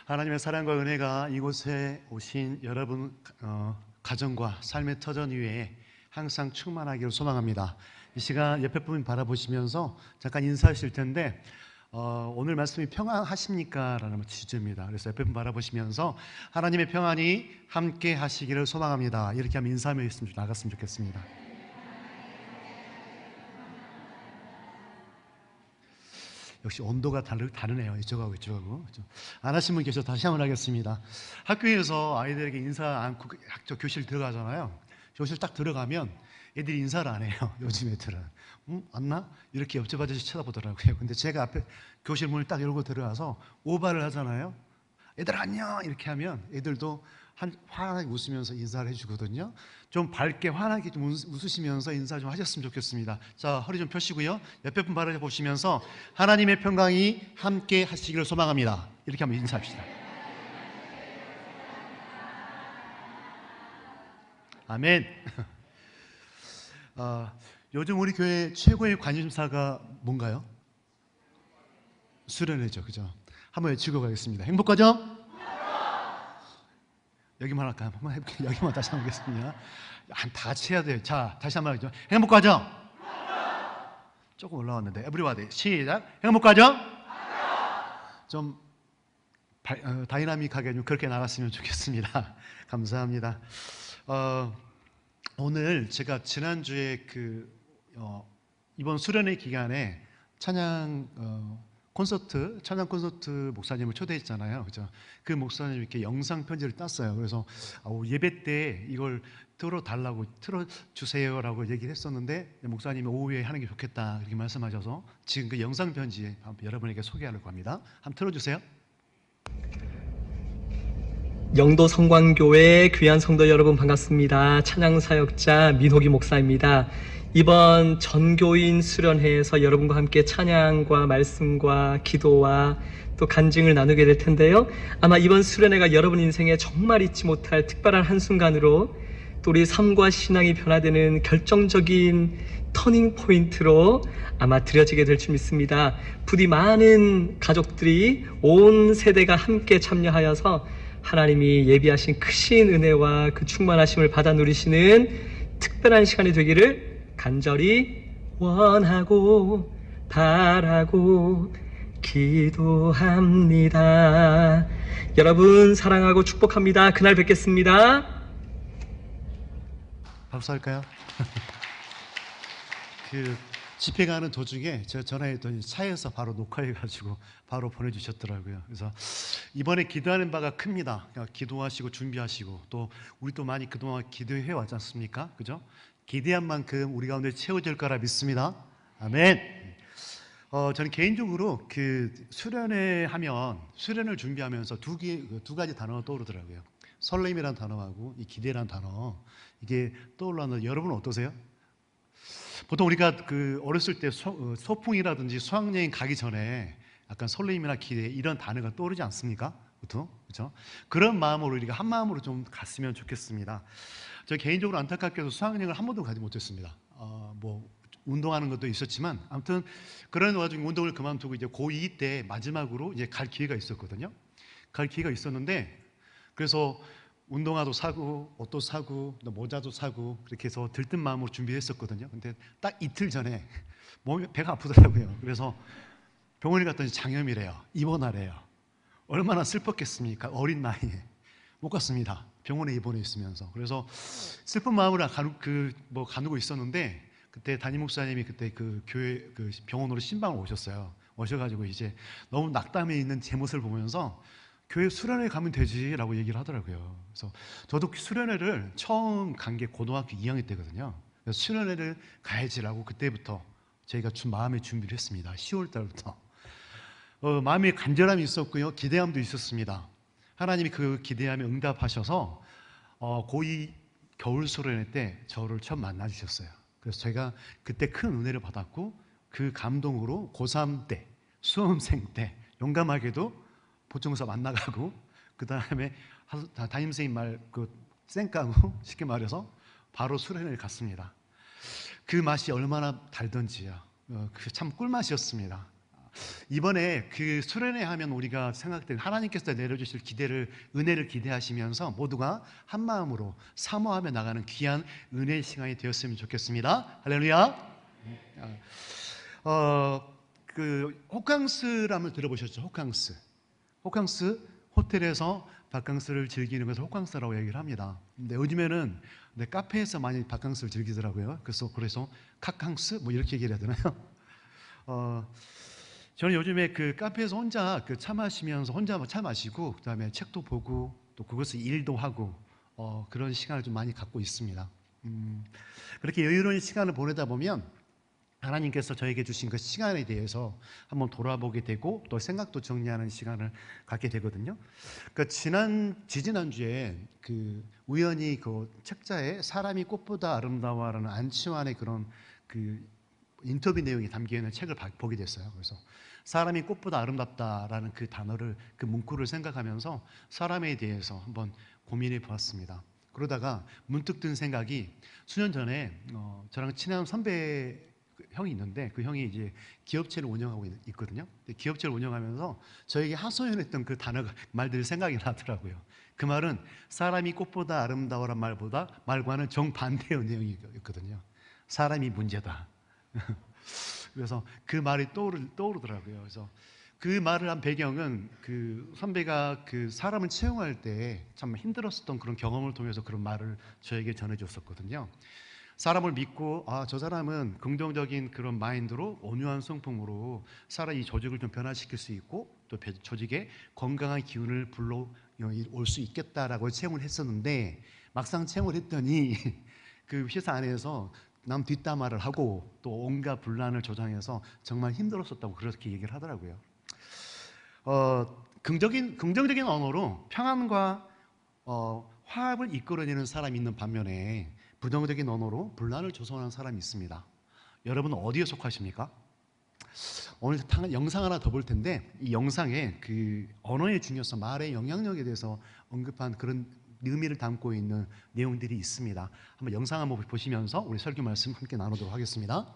하나님의 사랑과 은혜가 이곳에 오신 여러분 가정과 삶의 터전 위에 항상 충만하기를 소망합니다. 이 시간 옆에 분 바라보시면서 잠깐 인사하실 텐데 오늘 말씀이 평안하십니까? 라는 주제입니다. 그래서 옆에 분 바라보시면서 하나님의 평안이 함께 하시기를 소망합니다. 이렇게 하면 인사하며 나갔으면 좋겠습니다. 역시 온도가 다르네요. 이쪽하고 이쪽하고. 안 하신 분 계셔서 다시 한번 하겠습니다. 학교에서 아이들에게 인사 않고 교실 들어가잖아요. 교실 딱 들어가면 애들이 인사를 안 해요. 요즘 애들은. 왔나? 이렇게 옆집 아저씨 쳐다보더라고요. 근데 제가 앞에 교실 문을 딱 열고 들어가서 오바를 하잖아요. 애들 안녕! 이렇게 하면 애들도 환하게 웃으면서 인사를 해주거든요. 좀 밝게 환하게 좀 웃으시면서 인사 좀 하셨으면 좋겠습니다. 자, 허리 좀 펴시고요. 옆에 분 바라보시면서 하나님의 평강이 함께 하시기를 소망합니다. 이렇게 한번 인사합시다. 아멘. 요즘 우리 교회 최고의 관심사가 뭔가요? 수련회죠, 그죠? 한번 외치고 가겠습니다. 행복하죠? 여기만 할까요? 한번 해볼게요. 여기만 다시 한번 하겠습니다. 다 같이 해야 돼요. 자, 다시 한번 하죠. 행복하죠? 조금 올라왔는데. 에브리바디 시작. 행복하죠? 좀 다이나믹하게 좀 그렇게 나갔으면 좋겠습니다. 감사합니다. 오늘 제가 지난주에 이번 수련회 기간에 찬양 콘서트 목사님을 초대했잖아요. 그죠? 그 목사님 이렇게 영상 편지를 땄어요. 그래서 예배 때 이걸 틀어주세요라고 얘기를 했었는데 목사님이 오후에 하는 게 좋겠다 이렇게 말씀하셔서 지금 그 영상 편지 여러분에게 소개하려고 합니다. 한번 틀어주세요. 영도 성광교회 귀한 성도 여러분 반갑습니다. 찬양사역자 민호기 목사입니다. 이번 전교인 수련회에서 여러분과 함께 찬양과 말씀과 기도와 또 간증을 나누게 될 텐데요. 아마 이번 수련회가 여러분 인생에 정말 잊지 못할 특별한 한순간으로 또 우리 삶과 신앙이 변화되는 결정적인 터닝 포인트로 아마 드려지게 될 줄 믿습니다. 부디 많은 가족들이 온 세대가 함께 참여하여서 하나님이 예비하신 크신 은혜와 그 충만하심을 받아 누리시는 특별한 시간이 되기를 간절히 원하고 바라고 기도합니다. 여러분 사랑하고 축복합니다. 그날 뵙겠습니다. 박수할까요? 집회 가는 도중에 제가 전화했더니 차에서 바로 녹화해가지고 바로 보내주셨더라고요. 그래서 이번에 기도하는 바가 큽니다. 기도하시고 준비하시고 또 우리 또 많이 그동안 기도해 왔지 않습니까? 그죠? 기대한 만큼 우리 가운데 채워질 거라 믿습니다. 아멘. 저는 개인적으로 수련회 하면 수련을 준비하면서 두 가지 단어가 떠오르더라고요. 설렘이라는 단어하고 이 기대라는 단어 이게 떠올랐는데 여러분은 어떠세요? 보통 우리가 어렸을 때 소풍이라든지 수학여행 가기 전에 약간 설렘이나 기대 이런 단어가 떠오르지 않습니까? 그렇죠? 그런 마음으로 우리가 한 마음으로 좀 갔으면 좋겠습니다. 저 개인적으로 안타깝게도 수학여행을 한 번도 가지 못했습니다. 운동하는 것도 있었지만 아무튼 그런 와중에 운동을 그만두고 이제 고2 때 마지막으로 이제 갈 기회가 있었거든요. 갈 기회가 있었는데 그래서 운동화도 사고 옷도 사고 모자도 사고 그렇게 해서 들뜬 마음으로 준비했었거든요. 근데 딱 이틀 전에 배가 아프더라고요. 그래서 병원에 갔더니 장염이래요. 입원하래요. 얼마나 슬펐겠습니까? 어린 나이에 못 갔습니다. 병원에 입원해 있으면서. 그래서 슬픈 마음으로 가누고 있었는데 그때 담임 목사님이 그때 교회 병원으로 신방을 오셨어요. 오셔가지고 이제 너무 낙담해 있는 제 모습을 보면서 교회 수련회 가면 되지라고 얘기를 하더라고요. 그래서 저도 수련회를 처음 간 게 고등학교 2학년 때거든요. 그래서 수련회를 가야지라고 그때부터 저희가 마음의 준비를 했습니다. 10월 달부터 마음에 간절함이 있었고요, 기대함도 있었습니다. 하나님이 그 기대함에 응답하셔서 고2 겨울 수련회 때 저를 처음 만나 주셨어요. 그래서 제가 그때 큰 은혜를 받았고 그 감동으로 고3 때 수험생 때 용감하게도 보청사 만나가고 그 다음에 담임선생님 말 쌩까고 쉽게 말해서 바로 수련회를 갔습니다. 그 맛이 얼마나 달던지요. 참 꿀맛이었습니다. 이번에 그 수련회 하면 우리가 생각된 하나님께서 내려주실 기대를, 은혜를 기대하시면서 모두가 한 마음으로 사모하며 나가는 귀한 은혜의 시간이 되었으면 좋겠습니다. 할렐루야. 그 호캉스라면 들어보셨죠? 호캉스 호텔에서 바캉스를 즐기는 것을 호캉스라고 얘기를 합니다. 근데 요즘에는 카페에서 많이 바캉스를 즐기더라고요. 그래서 카캉스 뭐 이렇게 얘기를 해야 되나요? 저는 요즘에 그 카페에서 혼자 그 차 마시면서 혼자 차 마시고 그다음에 책도 보고 또 그것을 일도 하고 그런 시간을 좀 많이 갖고 있습니다. 그렇게 여유로운 시간을 보내다 보면 하나님께서 저에게 주신 그 시간에 대해서 한번 돌아보게 되고 또 생각도 정리하는 시간을 갖게 되거든요. 그 지지난주에 그 우연히 그 책자에 사람이 꽃보다 아름다워라는 안치환의 그런 그 인터뷰 내용이 담겨 있는 책을 보게 됐어요. 그래서 사람이 꽃보다 아름답다라는 그 단어를, 그 문구를 생각하면서 사람에 대해서 한번 고민해 보았습니다. 그러다가 문득 든 생각이 수년 전에 저랑 친한 선배 형이 있는데 그 형이 이제 기업체를 운영하고 있거든요. 기업체를 운영하면서 저에게 하소연했던 그 단어가 말들이 생각이 나더라고요. 그 말은 사람이 꽃보다 아름다워란 말과는 정반대의 내용이었거든요. 사람이 문제다. 그래서 그 말이 떠오르더라고요. 그래서 그 말을 한 배경은 그 선배가 그 사람을 채용할 때 참 힘들었었던 그런 경험을 통해서 그런 말을 저에게 전해줬었거든요. 사람을 믿고 저 사람은 긍정적인 그런 마인드로 온유한 성품으로 이 조직을 좀 변화시킬 수 있고 또 조직에 건강한 기운을 불러올 수 있겠다라고 채용을 했었는데 막상 채용을 했더니 그 회사 안에서 남 뒷담화를 하고 또 온갖 분란을 조장해서 정말 힘들었었다고 그렇게 얘기를 하더라고요. 긍정적인 언어로 평안과 화합을 이끌어내는 사람이 있는 반면에 부정적인 언어로 분란을 조성하는 사람이 있습니다. 여러분은 어디에 속하십니까? 오늘 영상 하나 더 볼 텐데 이 영상에 그 언어의 중요성, 말의 영향력에 대해서 언급한 그런 의미를 담고 있는 내용들이 있습니다. 한번 영상 한번 보시면서 우리 설교 말씀 함께 나누도록 하겠습니다.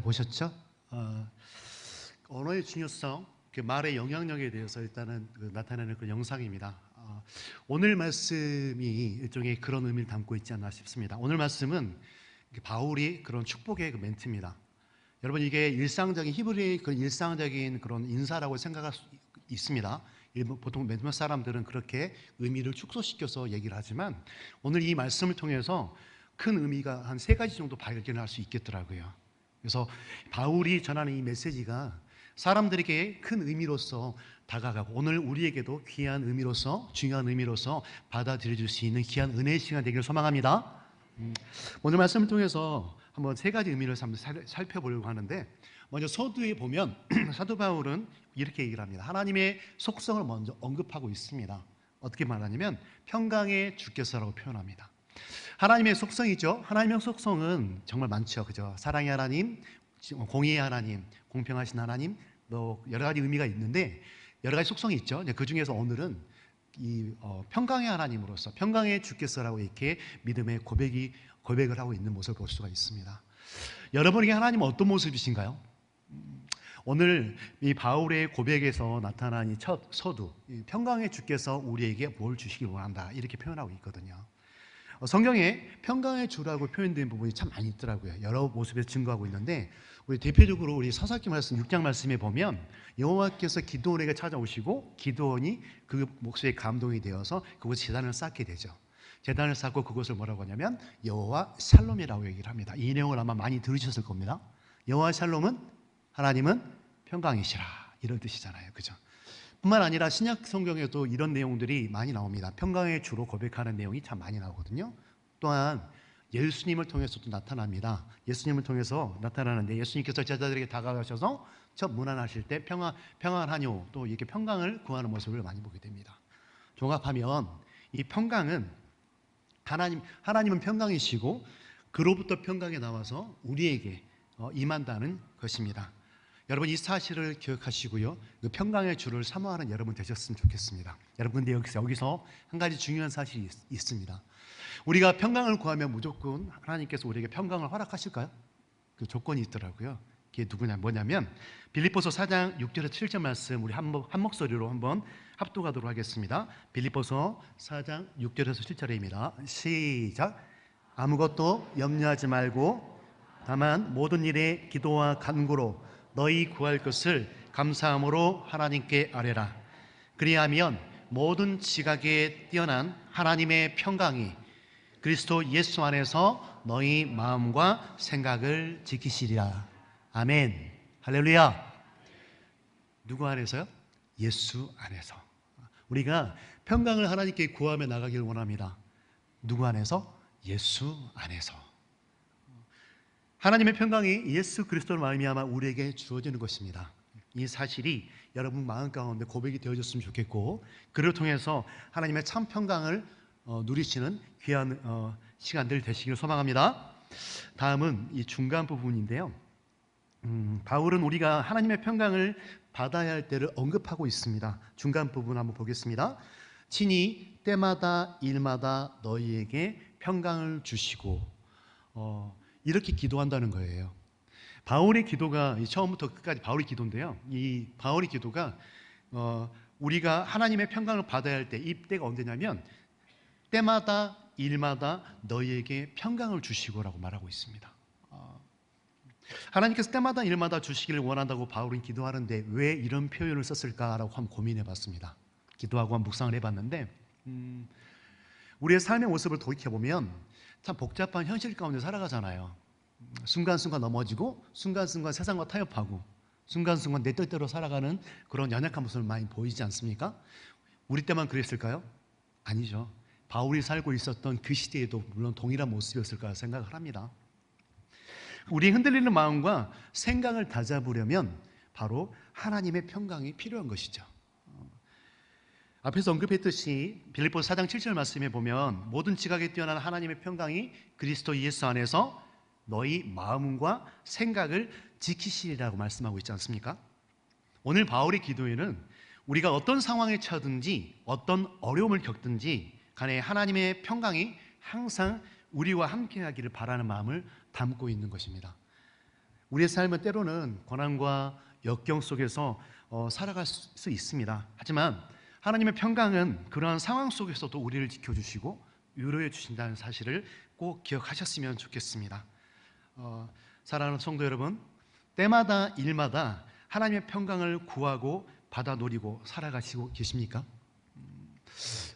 보셨죠? 언어의 중요성, 그 말의 영향력에 대해서 일단은 나타내는 그 영상입니다. 오늘 말씀이 일종의 그런 의미를 담고 있지 않나 싶습니다. 오늘 말씀은 바울이 그런 축복의 그 멘트입니다. 여러분, 이게 일상적인 히브리의 그 일상적인 그런 인사라고 생각할 수 있습니다. 보통 몇몇 사람들은 그렇게 의미를 축소시켜서 얘기를 하지만 오늘 이 말씀을 통해서 큰 의미가 한 3가지 정도 발견할 수 있겠더라고요. 그래서 바울이 전하는 이 메시지가 사람들에게 큰 의미로서 다가가고 오늘 우리에게도 귀한 의미로서 중요한 의미로서 받아들여질 수 있는 귀한 은혜의 시간 되기를 소망합니다. 오늘 말씀을 통해서 한번 3가지 의미를 살펴보려고 하는데, 먼저 서두에 보면 사도 바울은 이렇게 얘기를 합니다. 하나님의 속성을 먼저 언급하고 있습니다. 어떻게 말하냐면 평강의 주께서라고 표현합니다. 하나님의 속성이죠. 하나님의 속성은 정말 많죠. 그죠? 사랑의 하나님, 공의의 하나님, 공평하신 하나님, 또 여러 가지 의미가 있는데 여러 가지 속성이 있죠. 그 중에서 오늘은 이 평강의 하나님으로서 평강의 주께서라고 이렇게 믿음의 고백을 하고 있는 모습을 볼 수가 있습니다. 여러분에게 하나님은 어떤 모습이신가요? 오늘 이 바울의 고백에서 나타난 이 첫 서두, 이 평강의 주께서 우리에게 뭘 주시길 원한다, 이렇게 표현하고 있거든요. 성경에 평강의 주라고 표현된 부분이 참 많이 있더라고요. 여러 모습에서 증거하고 있는데, 우리 대표적으로 우리 사사기 말씀 6장 말씀에 보면 여호와께서 기드온에게 찾아오시고 기드온이 그 목소리에 감동이 되어서 그곳 제단을 쌓게 되죠. 제단을 쌓고 그것을 뭐라고 하냐면 여호와 샬롬이라고 얘기를 합니다. 이 내용을 아마 많이 들으셨을 겁니다. 여호와 샬롬은 하나님은 평강이시라, 이런 뜻이잖아요. 그죠? 뿐만 아니라 신약 성경에도 이런 내용들이 많이 나옵니다. 평강의 주로 고백하는 내용이 참 많이 나오거든요. 또한 예수님을 통해서도 나타납니다. 예수님을 통해서 나타나는데 예수님께서 제자들에게 다가가셔서 첫 문안하실 때 평안하뇨, 또 이렇게 평강을 구하는 모습을 많이 보게 됩니다. 종합하면 이 평강은 하나님은 평강이시고 그로부터 평강이 나와서 우리에게 임한다는 것입니다. 여러분, 이 사실을 기억하시고요, 그 평강의 주를 사모하는 여러분 되셨으면 좋겠습니다. 여러분, 근데 여기서 한 가지 중요한 사실이 있습니다. 우리가 평강을 구하면 무조건 하나님께서 우리에게 평강을 허락하실까요? 그 조건이 있더라고요. 그게 뭐냐면 빌립보서 4장 6절에서 7절 말씀 우리 한 목소리로 한번 합독하도록 하겠습니다. 빌립보서 4장 6절에서 7절입니다. 시작. 아무것도 염려하지 말고 다만 모든 일에 기도와 간구로 너희 구할 것을 감사함으로 하나님께 아뢰라. 그리하면 모든 지각에 뛰어난 하나님의 평강이 그리스도 예수 안에서 너희 마음과 생각을 지키시리라. 아멘. 할렐루야. 누구 안에서요? 예수 안에서. 우리가 평강을 하나님께 구하며 나가길 원합니다. 누구 안에서? 예수 안에서. 하나님의 평강이 예수 그리스도로 말미암아 우리에게 주어지는 것입니다. 이 사실이 여러분 마음 가운데 고백이 되어졌으면 좋겠고, 그를 통해서 하나님의 참 평강을 누리시는 귀한 시간들 되시길 소망합니다. 다음은 이 중간 부분인데요. 바울은 우리가 하나님의 평강을 받아야 할 때를 언급하고 있습니다. 중간 부분 한번 보겠습니다. 친히 때마다 일마다 너희에게 평강을 주시고, 이렇게 기도한다는 거예요. 바울의 기도가 처음부터 끝까지 바울의 기도인데요. 이 바울의 기도가 우리가 하나님의 평강을 받아야 할 때, 이때가 언제냐면 때마다 일마다 너희에게 평강을 주시고라고 말하고 있습니다. 하나님께서 때마다 일마다 주시기를 원한다고 바울은 기도하는데 왜 이런 표현을 썼을까라고 한번 고민해 봤습니다. 기도하고 한번 묵상을 해봤는데 우리의 삶의 모습을 돌이켜보면 참 복잡한 현실 가운데 살아가잖아요. 순간순간 넘어지고 순간순간 세상과 타협하고 순간순간 내 뜻대로 살아가는 그런 연약한 모습을 많이 보이지 않습니까? 우리 때만 그랬을까요? 아니죠. 바울이 살고 있었던 그 시대에도 물론 동일한 모습이었을까 생각을 합니다. 우리 흔들리는 마음과 생각을 다잡으려면 바로 하나님의 평강이 필요한 것이죠. 앞에서 언급했듯이 빌립보서 4장 7절 말씀에 보면 모든 지각에 뛰어난 하나님의 평강이 그리스도 예수 안에서 너희 마음과 생각을 지키시리라고 말씀하고 있지 않습니까? 오늘 바울의 기도에는 우리가 어떤 상황에 처하든지 어떤 어려움을 겪든지 간에 하나님의 평강이 항상 우리와 함께하기를 바라는 마음을 담고 있는 것입니다. 우리의 삶은 때로는 고난과 역경 속에서 살아갈 수 있습니다. 하지만 하나님의 평강은 그러한 상황 속에서도 우리를 지켜주시고 위로해 주신다는 사실을 꼭 기억하셨으면 좋겠습니다. 사랑하는 성도 여러분, 때마다 일마다 하나님의 평강을 구하고 받아 누리고 살아가시고 계십니까?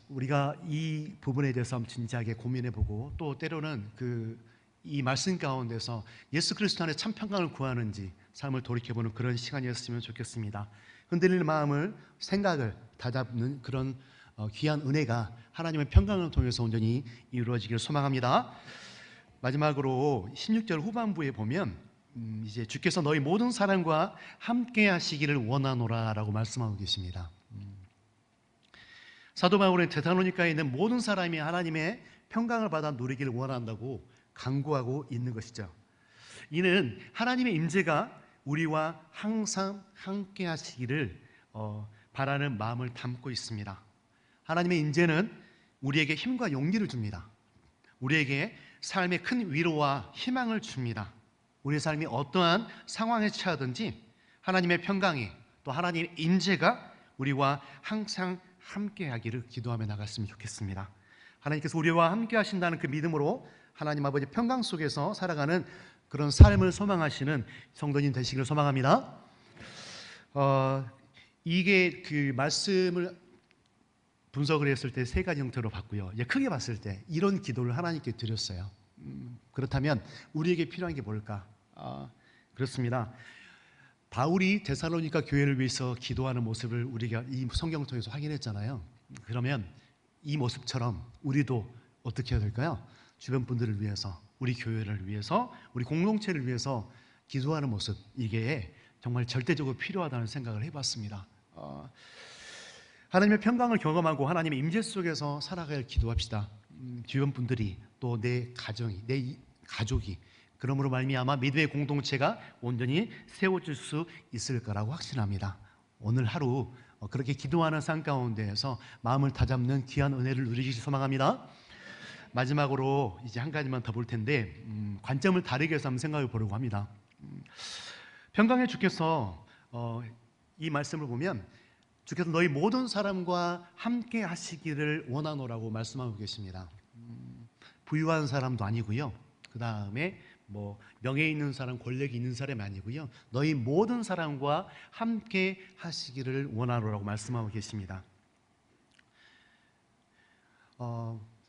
우리가 이 부분에 대해서 한번 진지하게 고민해보고 또 때로는 이 말씀 가운데서 예수 그리스도 안에 참 평강을 구하는지 삶을 돌이켜보는 그런 시간이었으면 좋겠습니다. 흔들리는 마음을, 생각을 다잡는 그런 귀한 은혜가 하나님의 평강을 통해서 온전히 이루어지기를 소망합니다. 마지막으로 16절 후반부에 보면 이제 주께서 너희 모든 사람과 함께 하시기를 원하노라 라고 말씀하고 계십니다. 사도 바울은 데살로니가에 있는 모든 사람이 하나님의 평강을 받아 누리기를 원한다고 간구하고 있는 것이죠. 이는 하나님의 임재가 우리와 항상 함께 하시기를 바라는 마음을 담고 있습니다. 하나님의 임재는 우리에게 힘과 용기를 줍니다. 우리에게 삶의 큰 위로와 희망을 줍니다. 우리의 삶이 어떠한 상황에 처하든지 하나님의 평강이 또 하나님의 임재가 우리와 항상 함께 하기를 기도하며 나갔으면 좋겠습니다. 하나님께서 우리와 함께 하신다는 그 믿음으로 하나님 아버지 평강 속에서 살아가는 그런 삶을 소망하시는 성도님 되시기를 소망합니다. 이게 그 말씀을 분석을 했을 때 세 가지 형태로 봤고요. 크게 봤을 때 이런 기도를 하나님께 드렸어요. 그렇다면 우리에게 필요한 게 뭘까? 그렇습니다. 바울이 데살로니가 교회를 위해서 기도하는 모습을 우리가 이 성경을 통해서 확인했잖아요. 그러면 이 모습처럼 우리도 어떻게 해야 될까요? 주변 분들을 위해서, 우리 교회를 위해서, 우리 공동체를 위해서 기도하는 모습, 이게 정말 절대적으로 필요하다는 생각을 해봤습니다. 하나님의 평강을 경험하고 하나님의 임재 속에서 살아갈 기도합시다. 주변 분들이 또 내 가정이, 내 가족이 그러므로 말미암아 믿음의 공동체가 온전히 세워질 수 있을 거라고 확신합니다. 오늘 하루 그렇게 기도하는 삶 가운데에서 마음을 다잡는 귀한 은혜를 누리시길 소망합니다. 마지막으로 이제 한 가지만 더 볼 텐데 관점을 다르게 해서 한번 생각해 보려고 합니다. 평강의 주께서 이 말씀을 보면 주께서 너희 모든 사람과 함께 하시기를 원하노라고 말씀하고 계십니다. 부유한 사람도 아니고요. 그 다음에 명예 있는 사람, 권력이 있는 사람이 아니고요. 너희 모든 사람과 함께 하시기를 원하노라고 말씀하고 계십니다.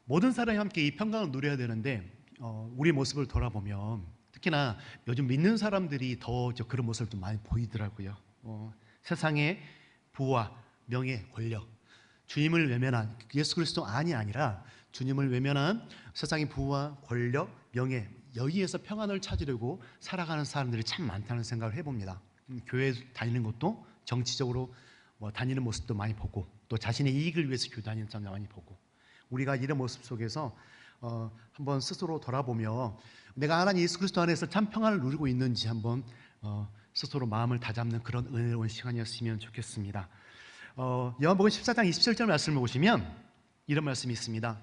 모든 사람이 함께 이 평강을 누려야 되는데 우리 모습을 돌아보면 특히나 요즘 믿는 사람들이 더 그런 모습을 좀 많이 보이더라고요. 세상에 부와 명예, 권력, 주님을 외면한 예수 그리스도 안이 아니라 주님을 외면한 세상의 부와 권력, 명예, 여기에서 평안을 찾으려고 살아가는 사람들이 참 많다는 생각을 해봅니다. 교회 다니는 것도 정치적으로 다니는 모습도 많이 보고 또 자신의 이익을 위해서 교회 다니는 사람도 많이 보고 우리가 이런 모습 속에서 한번 스스로 돌아보며 내가 하나님 예수 그리스도 안에서 참 평안을 누리고 있는지 한번 스스로 마음을 다잡는 그런 은혜로운 시간이었으면 좋겠습니다. 요한복음 14장 27절 말씀을 보시면 이런 말씀이 있습니다.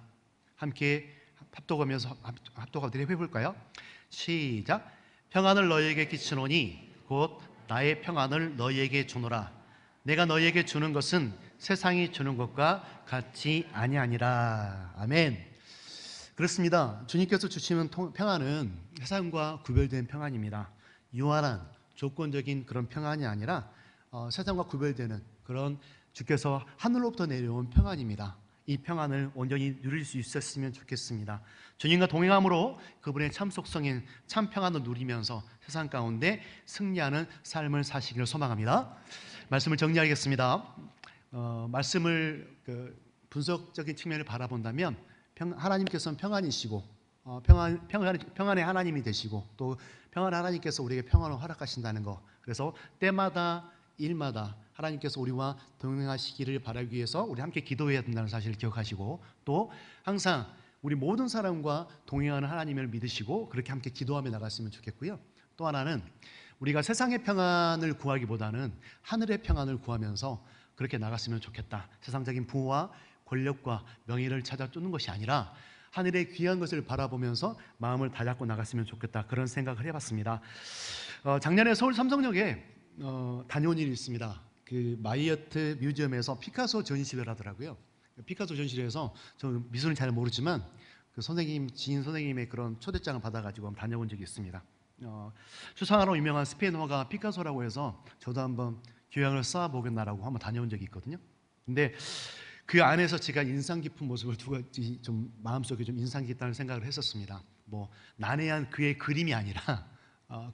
함께 합독하며 해볼까요? 시작. 평안을 너희에게 끼치노니 곧 나의 평안을 너희에게 주노라. 내가 너희에게 주는 것은 세상이 주는 것과 같이 아니하니라. 아멘. 그렇습니다. 주님께서 주시는 평안은 세상과 구별된 평안입니다. 유한한 조건적인 그런 평안이 아니라 세상과 구별되는 그런 주께서 하늘로부터 내려온 평안입니다. 이 평안을 온전히 누릴 수 있었으면 좋겠습니다. 주님과 동행함으로 그분의 참 속성인 참 평안을 누리면서 세상 가운데 승리하는 삶을 사시기를 소망합니다. 말씀을 정리하겠습니다. 말씀을 분석적인 측면을 바라본다면 하나님께서는 평안이시고 평안의 하나님이 되시고 또 평안의 하나님께서 우리에게 평안을 허락하신다는 것, 그래서 때마다 일마다 하나님께서 우리와 동행하시기를 바라기 위해서 우리 함께 기도해야 된다는 사실을 기억하시고 또 항상 우리 모든 사람과 동행하는 하나님을 믿으시고 그렇게 함께 기도하며 나갔으면 좋겠고요. 또 하나는 우리가 세상의 평안을 구하기보다는 하늘의 평안을 구하면서 그렇게 나갔으면 좋겠다. 세상적인 부와 권력과 명예를 찾아 쫓는 것이 아니라 하늘의 귀한 것을 바라보면서 마음을 다잡고 나갔으면 좋겠다, 그런 생각을 해봤습니다. 작년에 서울 삼성역에 다녀온 일이 있습니다. 그 마이어트 뮤지엄에서 피카소 전시를 하더라고요. 피카소 전시회에서 저 미술은 잘 모르지만 그 선생님, 지인 선생님의 그런 초대장을 받아가지고 다녀온 적이 있습니다. 수상화로 유명한 스페인 화가 피카소라고 해서 저도 한번 교양을 쌓아보겠나라고 한번 다녀온 적이 있거든요. 근데 그 안에서 제가 인상 깊은 모습을 두 가지 좀 마음속에 좀 인상 깊다는 생각을 했었습니다. 뭐 난해한 그의 그림이 아니라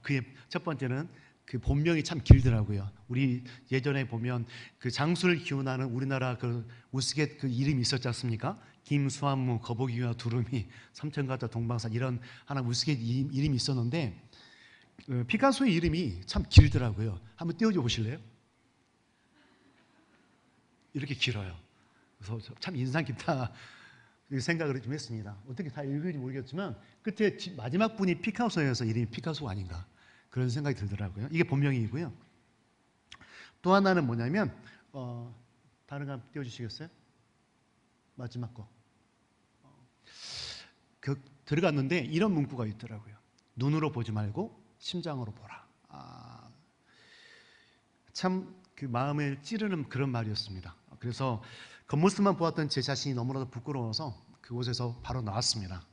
그의 첫 번째는 그 본명이 참 길더라고요. 우리 예전에 보면 그 장수를 기원하는 우리나라 그 우스갯 그 이름이 있었지 않습니까? 김수한무, 거북이와 두루미, 삼천가자, 동방산, 이런 하나 우스갯 이름이 있었는데 피카소의 이름이 참 길더라고요. 한번 띄워줘 보실래요? 이렇게 길어요. 그래서 참 인상 깊다 생각을 좀 했습니다. 어떻게 다 읽을지 모르겠지만 끝에 마지막 분이 피카소여서 이름이 피카소가 아닌가, 그런 생각이 들더라고요. 이게 본명이고요. 또 하나는 뭐냐면 다른 거 한번 띄워주시겠어요? 마지막 거. 들어갔는데 이런 문구가 있더라고요. 눈으로 보지 말고 심장으로 보라. 참 그 마음을 찌르는 그런 말이었습니다. 그래서 겉모습만 보았던 제 자신이 너무나도 부끄러워서 그곳에서 바로 나왔습니다.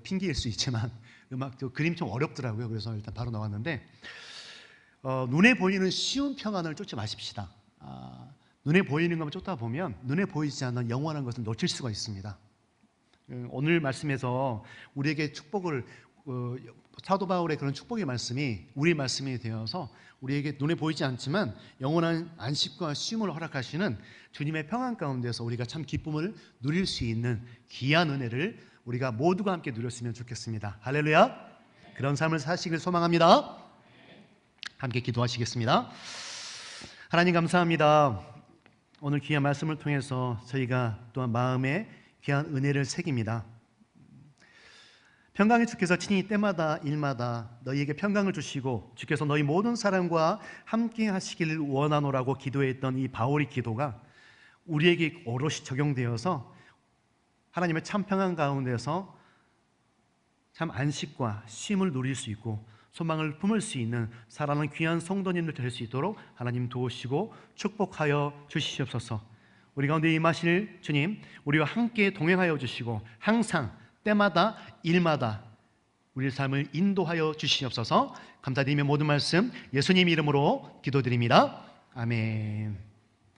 핑계일 수 있지만 그림이 좀 어렵더라고요. 그래서 일단 바로 나왔는데 눈에 보이는 쉬운 평안을 쫓지 마십시다. 눈에 보이는 것만 쫓다 보면 눈에 보이지 않는 영원한 것을 놓칠 수가 있습니다. 오늘 말씀에서 우리에게 축복을 사도 바울의 그런 축복의 말씀이 우리 말씀이 되어서 우리에게 눈에 보이지 않지만 영원한 안식과 쉼을 허락하시는 주님의 평안 가운데서 우리가 참 기쁨을 누릴 수 있는 귀한 은혜를 우리가 모두가 함께 누렸으면 좋겠습니다. 할렐루야. 그런 삶을 사시길 소망합니다. 함께 기도하시겠습니다. 하나님 감사합니다. 오늘 귀한 말씀을 통해서 저희가 또한 마음에 귀한 은혜를 새깁니다. 평강의 주께서 친히 때마다 일마다 너희에게 평강을 주시고 주께서 너희 모든 사람과 함께 하시기를 원하노라고 기도했던 이 바울의 기도가 우리에게 오롯이 적용되어서 하나님의 참 평안 가운데서 참 안식과 쉼을 누릴 수 있고 소망을 품을 수 있는 사랑하는 귀한 성도님들 될 수 있도록 하나님 도우시고 축복하여 주시옵소서. 우리 가운데 임하실 주님, 우리와 함께 동행하여 주시고 항상 때마다 일마다 우리의 삶을 인도하여 주시옵소서. 감사드리며 모든 말씀 예수님 이름으로 기도드립니다. 아멘.